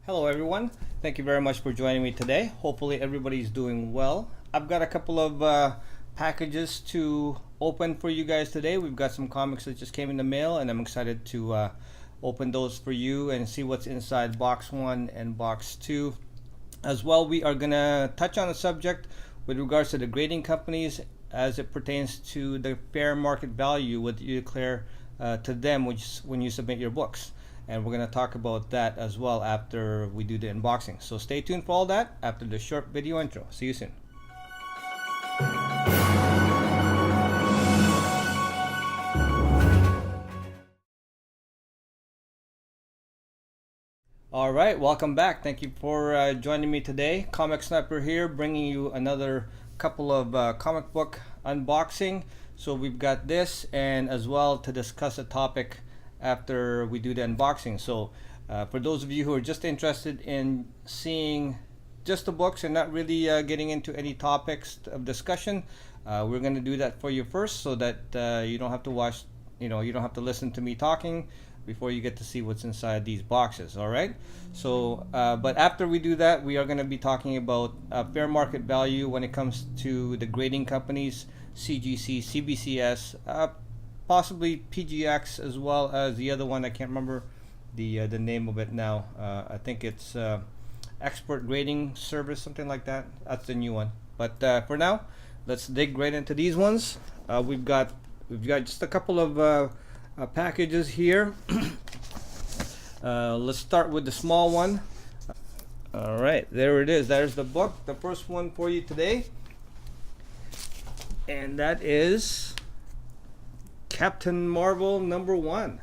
Hello everyone, thank you very much for joining me today. Hopefully everybody's doing well. I've got a couple of packages to open for you guys today. We've got some comics that just came in the mail and I'm excited to open those for you and see what's inside box 1 and box 2. As well, we are going to touch on a subject with regards to the grading companies as it pertains to the fair market value what you declare to them when you submit your books. And we're going to talk about that as well after we do the unboxing. So stay tuned for all that after the short video intro. See you soon. All right, welcome back. Thank you for joining me today. Comic Sniper here, bringing you another couple of comic book unboxing. So we've got this, and as well to discuss a topic after we do the unboxing. So for those of you who are just interested in seeing just the books and not really getting into any topics of discussion, we're going to do that for you first so that you don't have to watch, you don't have to listen to me talking before you get to see what's inside these boxes. All right, so but after we do that, we are going to be talking about fair market value when it comes to the grading companies, CGC, CBCS, possibly PGX, as well as the other one. I can't remember the name of it now. I think it's Expert Grading Service, something like that. That's the new one. But for now, let's dig right into these ones. We've got just a couple of packages here. Let's start with the small one. All right, there it is. There's the book, the first one for you today, and that is Captain Marvel #1.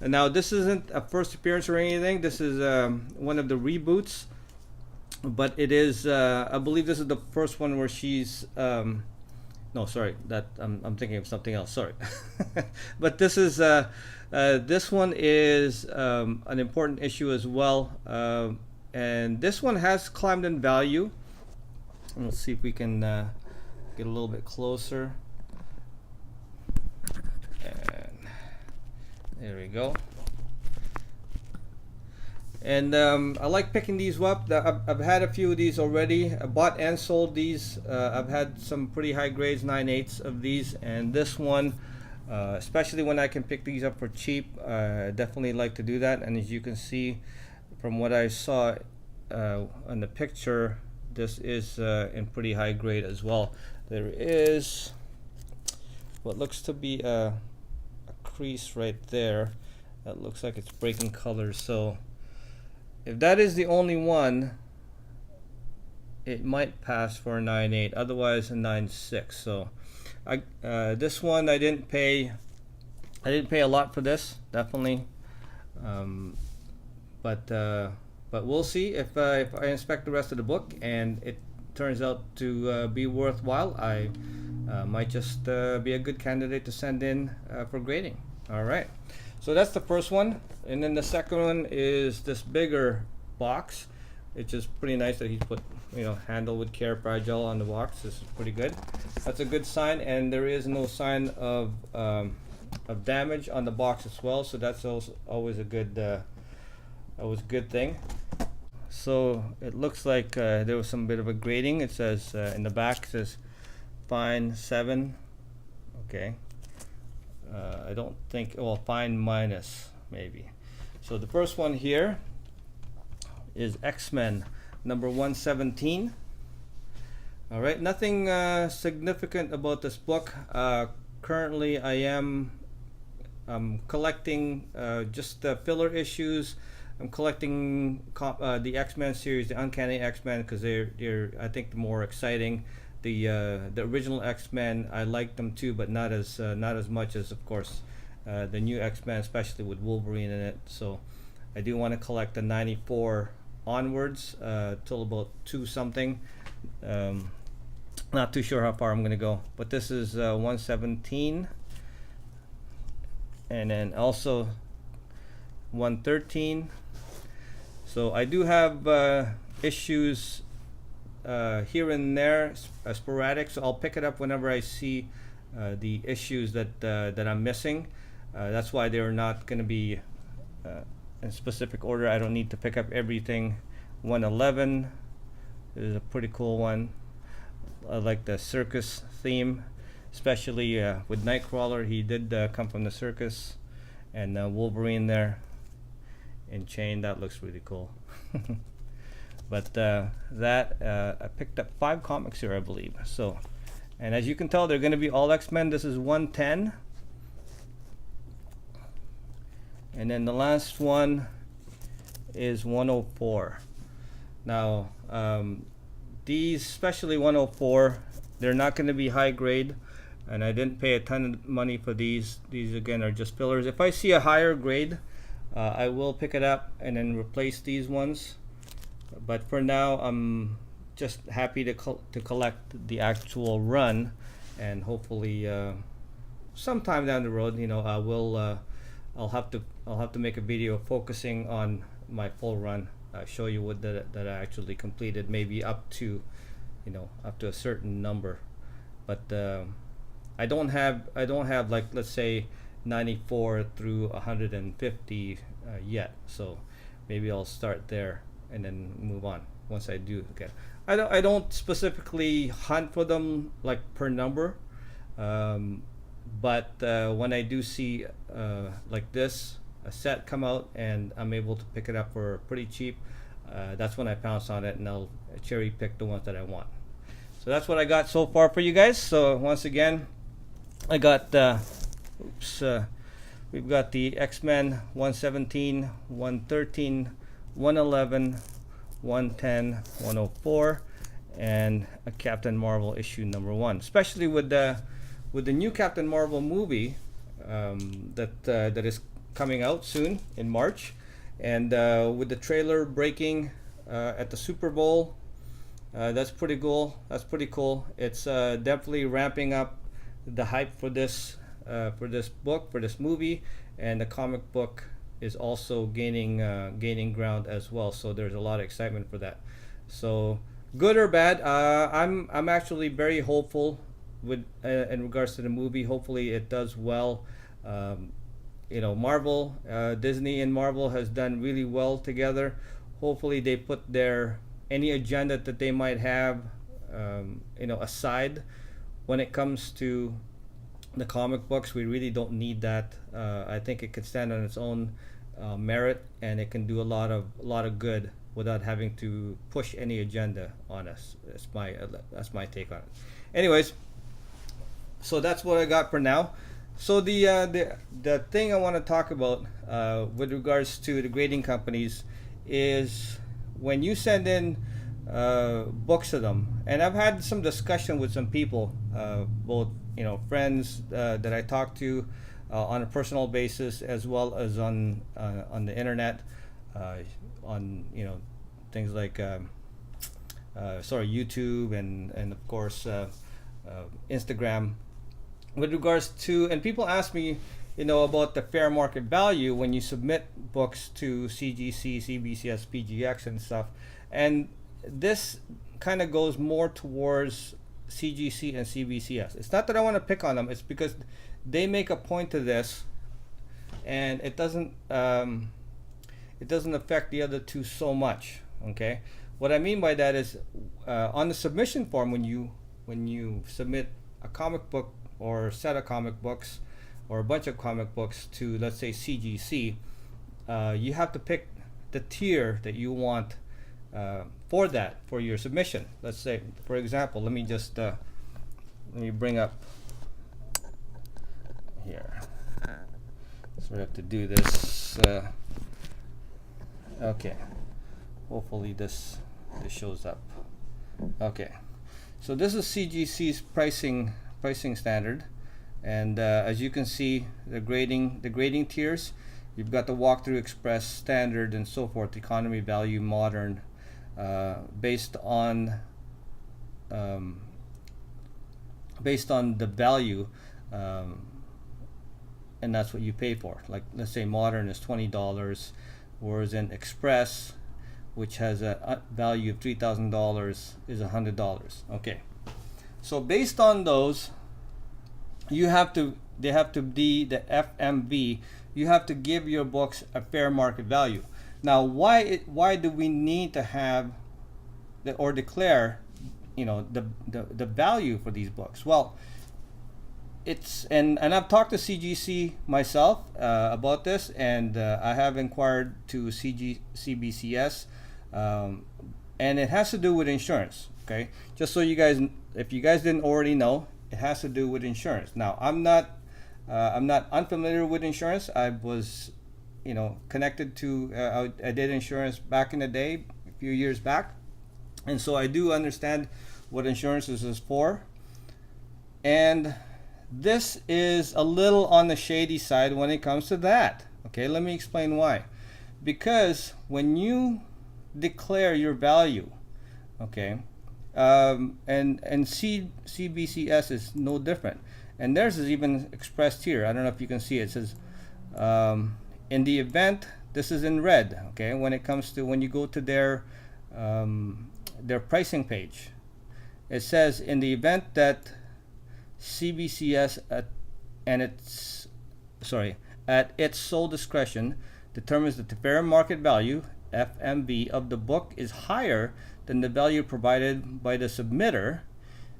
And now this isn't a first appearance or anything. This is one of the reboots, but it is I believe this is the first one where she's no, sorry, that I'm thinking of something else, sorry. But this is this one is an important issue as well, and this one has climbed in value. And let's see if we can get a little bit closer. And there we go. And I like picking these up. I've had a few of these already. I bought and sold these. I've had some pretty high grades, 9/8 of these, and this one, especially when I can pick these up for cheap, I definitely like to do that. And as you can see from what I saw on the picture, this is in pretty high grade as well. There is what looks to be a crease right there that looks like it's breaking colors. So if that is the only one, it might pass for a 9/8, otherwise a 9/6. So this one I didn't pay a lot for this, definitely, but we'll see if I inspect the rest of the book and it turns out to be worthwhile. I might just be a good candidate to send in for grading. All right, so that's the first one, and then the second one is this bigger box. It's just pretty nice that he's put, handle with care, fragile on the box. This is pretty good. That's a good sign, and there is no sign of damage on the box as well. So that's also always a good thing. So it looks like there was some bit of a grading. It says in the back, it says fine 7. Okay. I don't think, well, fine minus maybe. So the first one here is X-Men #117. All right, nothing significant about this book. Currently I am collecting just the filler issues. I'm collecting the X-Men series, the Uncanny X-Men, because they're I think more exciting. The original X-Men, I like them too, but not as much as, of course, the new X-Men, especially with Wolverine in it. So I do want to collect the 94 onwards till about 2 something. Not too sure how far I'm going to go, but this is 117, and then also 113. So I do have issues here and there, sporadic, so I'll pick it up whenever I see the issues that I'm missing. That's why they're not going to be in specific order. I don't need to pick up everything. 111 is a pretty cool one. I like the circus theme, especially with Nightcrawler. He did come from the circus, and Wolverine there in chain. That looks really cool. But I picked up 5 comics here, I believe. So, and as you can tell, they're going to be all X-Men. This is 110. And then the last one is 104. Now, these, especially 104, they're not going to be high grade, and I didn't pay a ton of money for these. These again are just fillers. If I see a higher grade, I will pick it up and then replace these ones. But for now, I'm just happy to collect the actual run, and hopefully sometime down the road, you know, I'll have to make a video focusing on my full run. Show you what that I actually completed, maybe up to, you know, up to a certain number. But I don't have like, let's say 94 through 150 yet. So maybe I'll start there and then move on once I do get. I don't specifically hunt for them like per number, but when I do see like this, a set come out and I'm able to pick it up for pretty cheap, that's when I pounce on it, and I'll cherry pick the ones that I want. So that's what I got so far for you guys. So once again, I got we've got the X-Men 117, 113, 111, 110, 104, and a Captain Marvel issue number 1. Especially with the new Captain Marvel movie that is coming out soon in March, and with the trailer breaking at the Super Bowl, that's pretty cool. It's definitely ramping up the hype for this book, for this movie, and the comic book is also gaining ground as well. So there's a lot of excitement for that. So good or bad, I'm actually very hopeful with in regards to the movie. Hopefully it does well. You know, Marvel, Disney and Marvel has done really well together. Hopefully they put any agenda that they might have, you know, aside when it comes to the comic books. We really don't need that. I think it can stand on its own merit, and it can do a lot of good without having to push any agenda on us. That's my take on it. Anyways, so that's what I got for now. So the thing I want to talk about with regards to the grading companies is when you send in books to them, and I've had some discussion with some people, both, you know, friends that I talk to on a personal basis, as well as on the internet, on, you know, things like YouTube and of course Instagram, with regards to, and people ask me, you know, about the fair market value when you submit books to CGC, CBCS, PGX and stuff. And this kind of goes more towards CGC and CBCS. It's not that I want to pick on them, it's because they make a point to this, and it doesn't affect the other two so much. Okay, what I mean by that is on the submission form, when you submit a comic book or a set of comic books or a bunch of comic books to, let's say, CGC, you have to pick the tier that you want for your submission. Let's say, for example, let me bring up here. So we have to do this. Okay, hopefully this shows up. Okay, so this is CGC's pricing standard, and as you can see, the grading tiers, you've got the walkthrough, express, standard, and so forth, economy, value, modern, based on the value, and that's what you pay for. Like, let's say modern is $20, whereas in express, which has a value of $3,000, is $100. Okay, so based on those, they have to be the FMV you have to give your books a fair market value. Now, why do we need to have or declare, the value for these books? Well, it's and I've talked to CGC myself about this, and I have inquired to CBCS, and it has to do with insurance. Okay, just so you guys, if you guys didn't already know, it has to do with insurance. Now, I'm not unfamiliar with insurance. I was, connected to. I did insurance back in the day, a few years back, and so I do understand what insurance is for. And this is a little on the shady side when it comes to that. Okay, let me explain why. Because when you declare your value, okay, and CBCS is no different, and theirs is even expressed here. I don't know if you can see it. It says, in the event, this is in red. Okay, when it comes to when you go to their pricing page, it says, in the event that CBCS at its sole discretion determines that the fair market value FMV of the book is higher than the value provided by the submitter,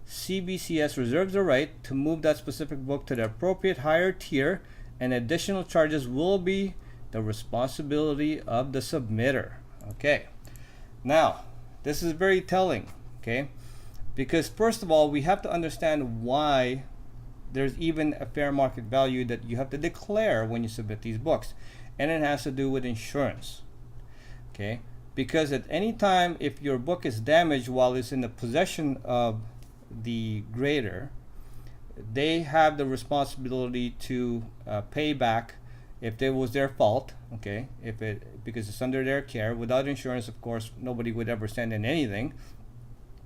CBCS reserves the right to move that specific book to the appropriate higher tier, and additional charges will be the responsibility of the submitter. Okay, now this is very telling. Okay, because first of all, we have to understand why there's even a fair market value that you have to declare when you submit these books, and it has to do with insurance. Okay, because at any time, if your book is damaged while it's in the possession of the grader, they have the responsibility to pay back if it was their fault. Okay, because it's under their care. Without insurance, of course, nobody would ever send in anything.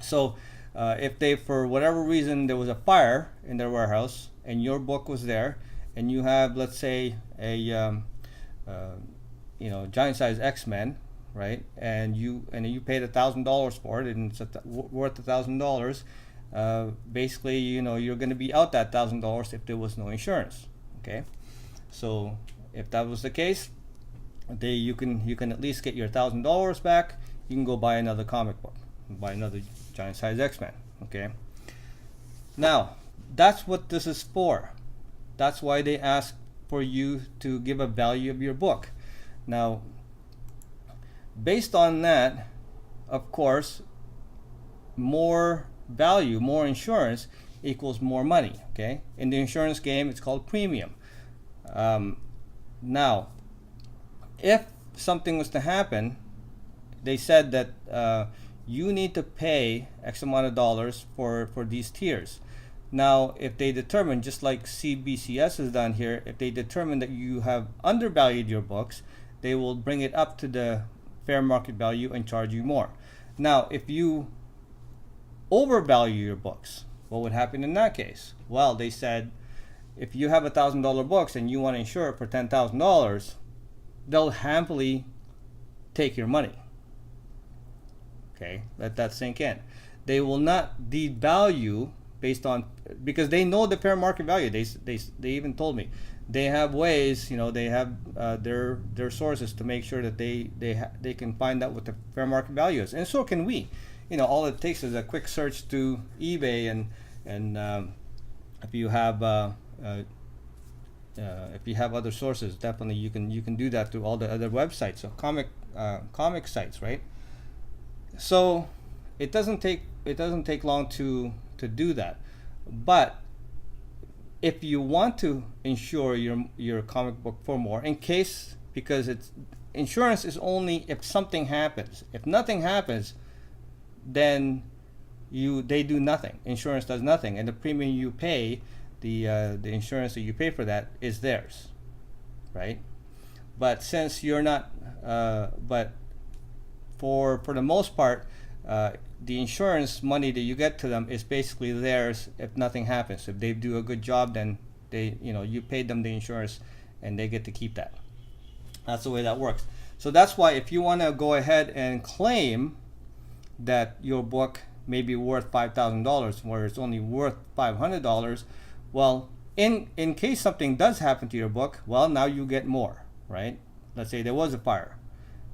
So if they, for whatever reason, there was a fire in their warehouse and your book was there, and you have, let's say, a giant size X-Men, right? And you paid $1,000 for it, and it's worth $1,000. Basically, you're going to be out that $1,000 if there was no insurance. Okay, so if that was the case, you can at least get your $1,000 back. You can go buy another comic book, buy another giant size X-Men. Okay, now that's what this is for. That's why they ask for you to give a value of your book. Now, based on that, of course, more value, more insurance equals more money. Okay, in the insurance game, it's called premium. Now, if something was to happen, they said that you need to pay X amount of dollars for these tiers. Now, if they determine, just like CBCS has done here, if they determine that you have undervalued your books, they will bring it up to the fair market value and charge you more. Now, if you overvalue your books, what would happen in that case? Well, they said, if you have $1,000 books and you want to insure it for $10,000, they'll happily take your money. Okay, let that sink in. They will not devalue based on, because they know the fair market value. They even told me they have ways, they have their sources to make sure that they can find out what the fair market value is, and so can we. All it takes is a quick search to eBay, and if you have other sources, definitely you can do that through all the other websites, so comic sites, right? So it doesn't take long to do that. But if you want to insure your comic book for more, in case, because insurance is only if something happens. If nothing happens, then they do nothing. Insurance does nothing, and the premium you pay, the insurance that you pay for that is theirs, right? But since you're not, but for the most part, the insurance money that you get to them is basically theirs if nothing happens. If they do a good job, then you paid them the insurance and they get to keep that. That's the way that works. So that's why if you want to go ahead and claim that your book may be worth $5,000 where it's only worth $500, well, in case something does happen to your book, well, now you get more, right? Let's say there was a fire,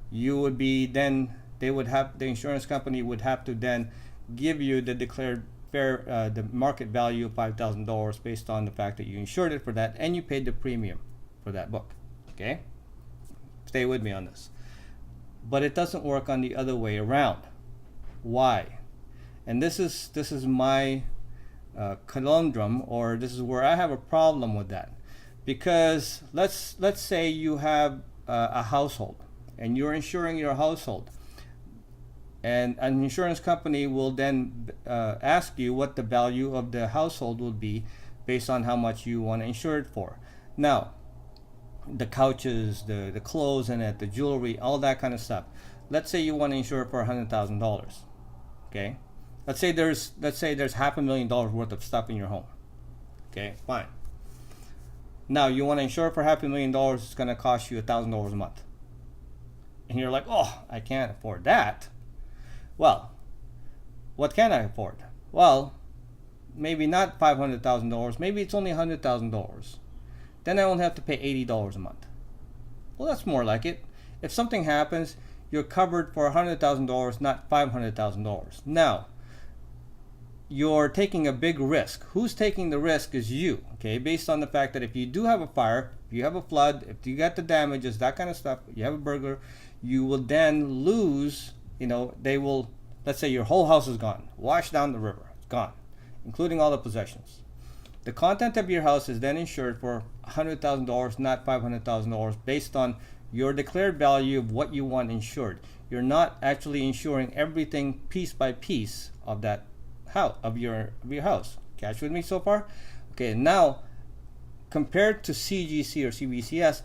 you would be then the insurance company would have to then give you the declared fair the market value of $5,000 based on the fact that you insured it for that and you paid the premium for that book. Okay, stay with me on this. But it doesn't work on the other way around. Why? And this is my conundrum, or this is where I have a problem with that, because let's say you have a household and you're insuring your household, and an insurance company will then ask you what the value of the household will be based on how much you want to insure it for. Now, the couches, the clothes in it, the jewelry, all that kind of stuff. Let's say you want to insure it for $100,000. Okay, let's say there's $500,000 worth of stuff in your home. Okay, fine. Now you want to insure it for $500,000. It's going to cost you $1,000 a month, and you're like, oh, I can't afford that. Well, what can I afford? Well, maybe not $500,000. Maybe it's only $100,000. Then I only have to pay $80 a month. Well, that's more like it. If something happens, you're covered for $100,000, not $500,000. Now, you're taking a big risk. Who's taking the risk is you, okay? Based on the fact that if you do have a fire, if you have a flood, if you got the damages, that kind of stuff, you have a burglar, you will then lose, they will, let's say your whole house is gone, washed down the river, it's gone, including all the possessions. The content of your house is then insured for $100,000, not $500,000, based on your declared value of what you want insured. You're not actually insuring everything piece by piece of that house, of your house. Catch with me so far? Okay, now compared to CGC or CBCS,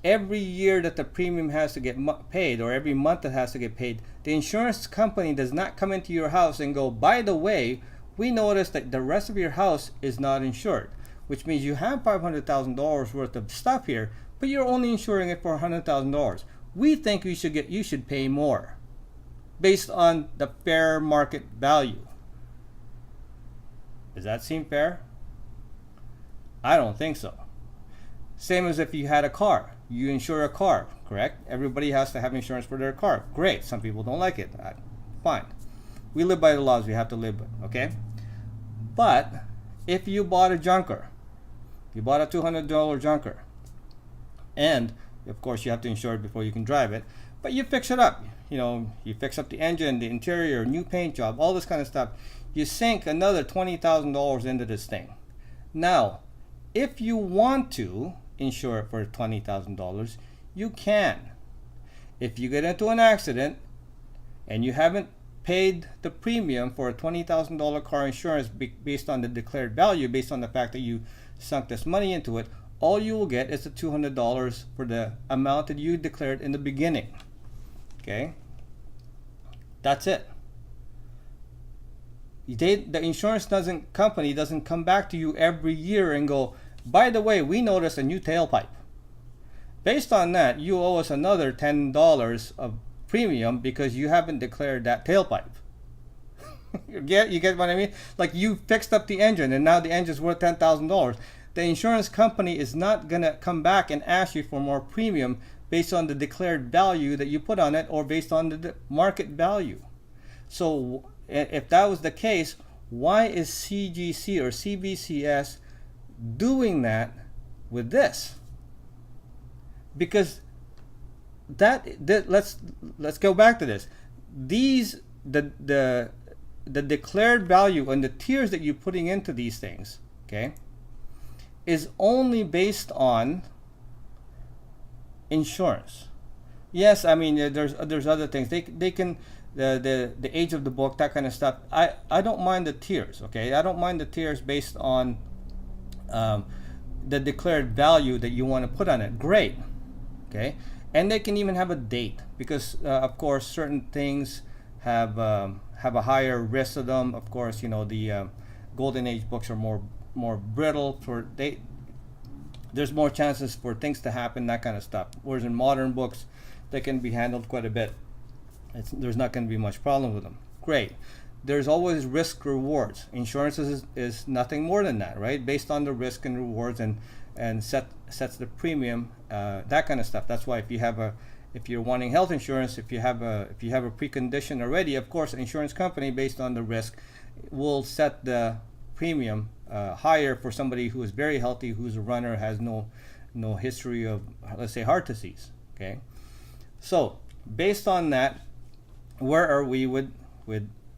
every year that the premium has to get paid, or every month it has to get paid, the insurance company does not come into your house and go, by the way, we noticed that the rest of your house is not insured, which means you have $500,000 worth of stuff here, but you're only insuring it for $100,000. We think you should pay more based on the fair market value. Does that seem fair? I don't think so. Same as if you had a car. You insure a car, correct? Everybody has to have insurance for their car. Great. Some people don't like it. Fine. We live by the laws we have to live with, okay? But if you bought a junker, you bought a $200 junker, and of course you have to insure it before you can drive it, but you fix it up. You fix up the engine, the interior, new paint job, all this kind of stuff. You sink another $20,000 into this thing. Now, if you want to insure it for $20,000, you can. If you get into an accident and you haven't paid the premium for a $20,000 car insurance based on the declared value, based on the fact that you sunk this money into it, all you will get is the $200 for the amount that you declared in the beginning. Okay? That's it. The insurance company doesn't come back to you every year and go, by the way, we noticed a new tailpipe. Based on that, you owe us another $10 of premium because you haven't declared that tailpipe. You get what I mean? Like, you fixed up the engine and now the engine's worth $10,000. The insurance company is not gonna come back and ask you for more premium based on the declared value that you put on it, or based on the market value. So if that was the case, why is CGC or CBCS doing that with this? Because let's go back to this. The declared value and the tiers that you're putting into these things, okay, is only based on insurance. Yes, I mean there's other things. They can the age of the book, that kind of stuff. I don't mind the tiers, okay? I don't mind the tiers based on the declared value that you want to put on it. Great, okay? And they can even have a date, because of course certain things have a higher risk to them. Of course, the golden age books are more brittle. There's more chances for things to happen, that kind of stuff. Whereas in modern books, they can be handled quite a bit. There's not going to be much problem with them. Great. there's always risk rewards. Insurance is nothing more than that, right? Based on the risk and rewards, and sets the premium, that kind of stuff. That's why if you're wanting health insurance, if you have a precondition already, of course, insurance company based on the risk will set the premium higher for somebody who is very healthy, who's a runner, has no history of, let's say, heart disease. Okay, so based on that, where are we with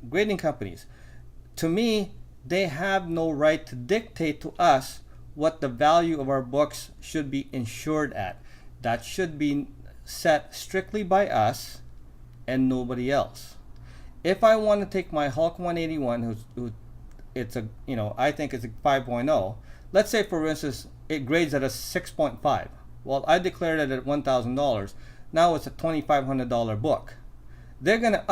grading companies? To me, they have no right to dictate to us what the value of our books should be insured at. That should be set strictly by us and nobody else. If I want to take my Hulk 181, it's a, I think it's a 5.0. Let's say, for instance, it grades at a 6.5. Well, I declared it at $1,000. Now it's a $2,500 book. They're gonna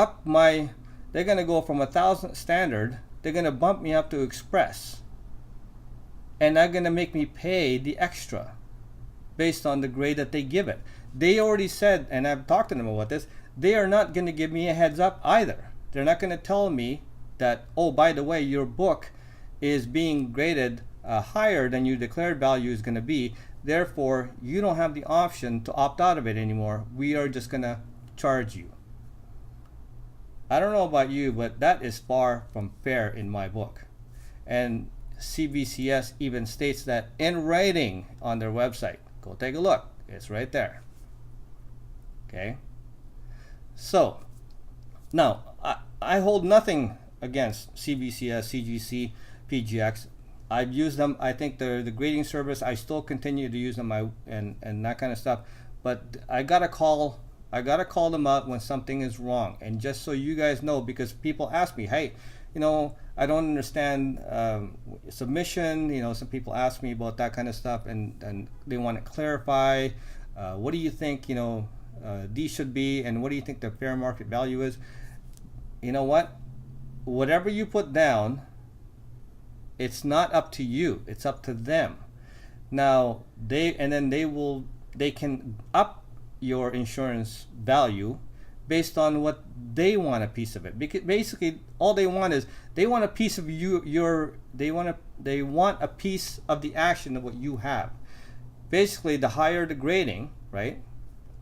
they're gonna go from 1,000 standard. They're gonna bump me up to express, and they're gonna make me pay the extra based on the grade that they give it. They already said, and I've talked to them about this, they are not going to give me a heads up either. They're not going to tell me that, oh, by the way, your book is being graded higher than your declared value is going to be. Therefore, you don't have the option to opt out of it anymore. We are just going to charge you. I don't know about you, but that is far from fair in my book. And CBCS even states that in writing on their website. Go take a look. It's right there. Okay. So now I hold nothing against CBCS, CGC, PGX. I've used them. I think the grading service. I still continue to use them. And that kind of stuff. But I gotta call them out when something is wrong. And just so you guys know, because people ask me, hey, I don't understand submission. Some people ask me about that kind of stuff, and they want to clarify. What do you think? These should be, and what do you think the fair market value is? You know what? Whatever you put down, it's not up to you. It's up to them. Now they can up your insurance value based on what they want a piece of it. Because basically all they want is they want a piece of they want a piece of the action of what you have. Basically, the higher the grading, right?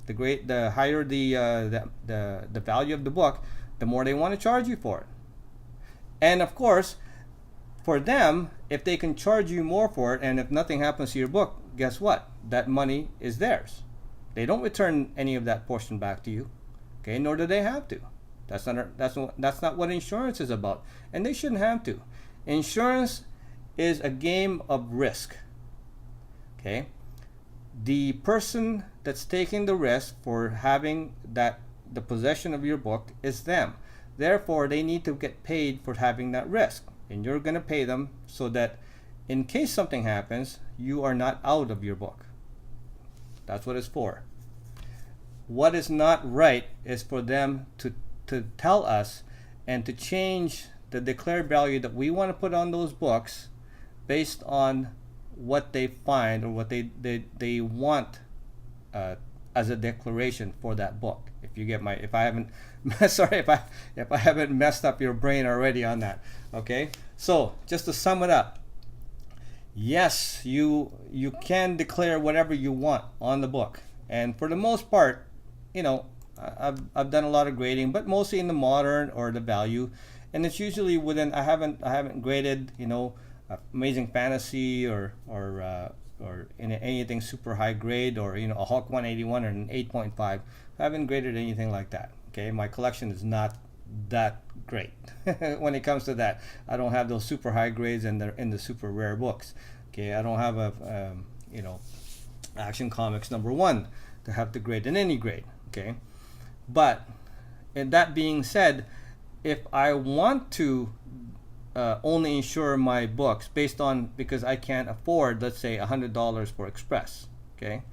The higher the value of the book, the more they want to charge you for it. And of course, for them, if they can charge you more for it, and if nothing happens to your book, guess what? That money is theirs. They don't return any of that portion back to you. Okay, nor do they have to. That's not what insurance is about, and they shouldn't have to. Insurance is a game of risk. Okay, the person that's taking the risk for having the possession of your book is them. Therefore, they need to get paid for having that risk, and you're going to pay them so that in case something happens, you are not out of your book. That's what it's for. What is not right is for them to tell us and to change the declared value that we want to put on those books based on what they find or what they want as a declaration for that book. If you get if I haven't sorry if I haven't messed up your brain already on that. Okay, so just to sum it up, yes, you can declare whatever you want on the book, and for the most part, I've done a lot of grading, but mostly in the modern or the value, and it's usually within. I haven't graded Amazing Fantasy or in anything super high grade, or a Hulk 181 or an 8.5. I haven't graded anything like that. Okay, my collection is not that great when it comes to that. I don't have those super high grades and they're in the super rare books. Okay, I don't have a Action Comics #1 to have to grade in any grade. Okay, but and that being said, if I want to only insure my books because I can't afford, let's say, $100 for Express. Okay,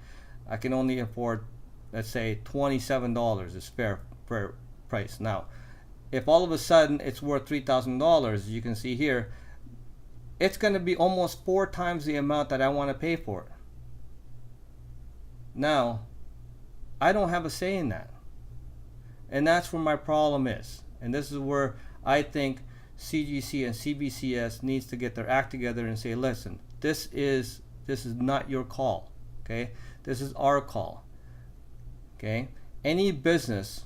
I can only afford, let's say, $27 is fair price. Now, if all of a sudden it's worth $3,000, you can see here, it's going to be almost 4 times the amount that I want to pay for it. Now, I don't have a say in that, and that's where my problem is. And this is where I think CGC and CBCS needs to get their act together and say, listen, this is not your call, okay? This is our call, okay? Any business,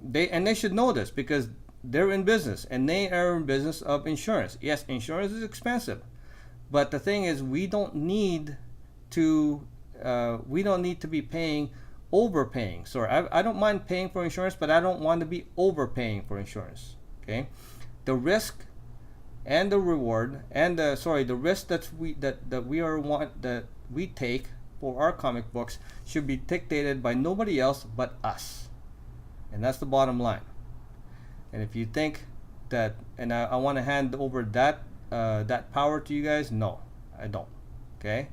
they should know this because they're in business and they are in business of insurance. Yes, insurance is expensive, but the thing is, we don't need to be overpaying. Sorry, I don't mind paying for insurance, but I don't want to be overpaying for insurance. Okay, the risk and the reward and the risk that we take for our comic books should be dictated by nobody else but us, and that's the bottom line. And if you think that, and I want to hand over that power to you guys, no, I don't. Okay,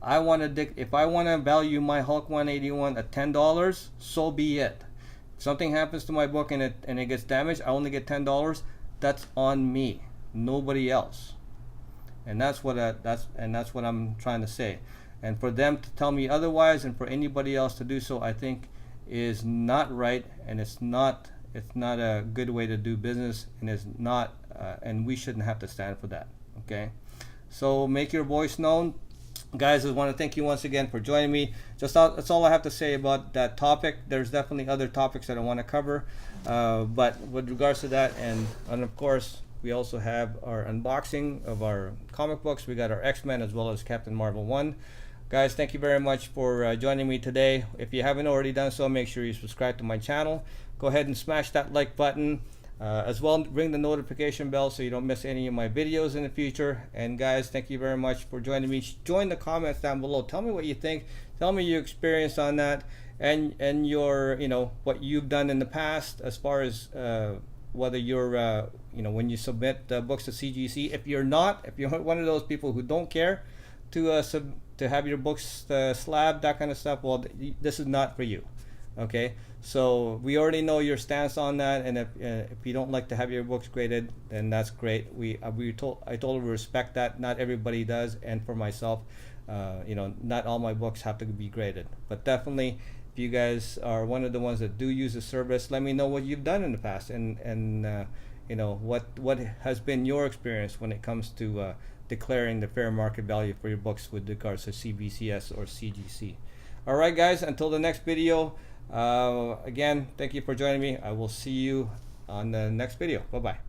if I want to value my Hulk 181 at $10, so be it. If something happens to my book and it gets damaged, I only get $10. That's on me, nobody else. And that's what I'm trying to say. And for them to tell me otherwise, and for anybody else to do so, I think is not right, and it's not a good way to do business, and it's not, and we shouldn't have to stand for that. Okay, so make your voice known. Guys, I want to thank you once again for joining me. That's all I have to say about that topic. There's definitely other topics that I want to cover, but with regards to that, and of course, we also have our unboxing of our comic books. We got our X-Men as well as Captain Marvel 1. Guys, thank you very much for joining me today. If you haven't already done so, make sure you subscribe to my channel. Go ahead and smash that like button. As well, ring the notification bell so you don't miss any of my videos in the future. And guys, thank you very much for joining me. Join the comments down below. Tell me what you think. Tell me your experience on that, and your, what you've done in the past as far as whether you're when you submit books to CGC. If you're one of those people who don't care to have your books slabbed, that kind of stuff, well, this is not for you. Okay, so we already know your stance on that, and if you don't like to have your books graded, then that's great. I totally respect that. Not everybody does, and for myself, not all my books have to be graded. But definitely, if you guys are one of the ones that do use the service, let me know what you've done in the past, and what has been your experience when it comes to declaring the fair market value for your books with regards to CBCS or CGC. All right, guys. Until the next video. Again, thank you for joining me. I will see you on the next video. Bye-bye.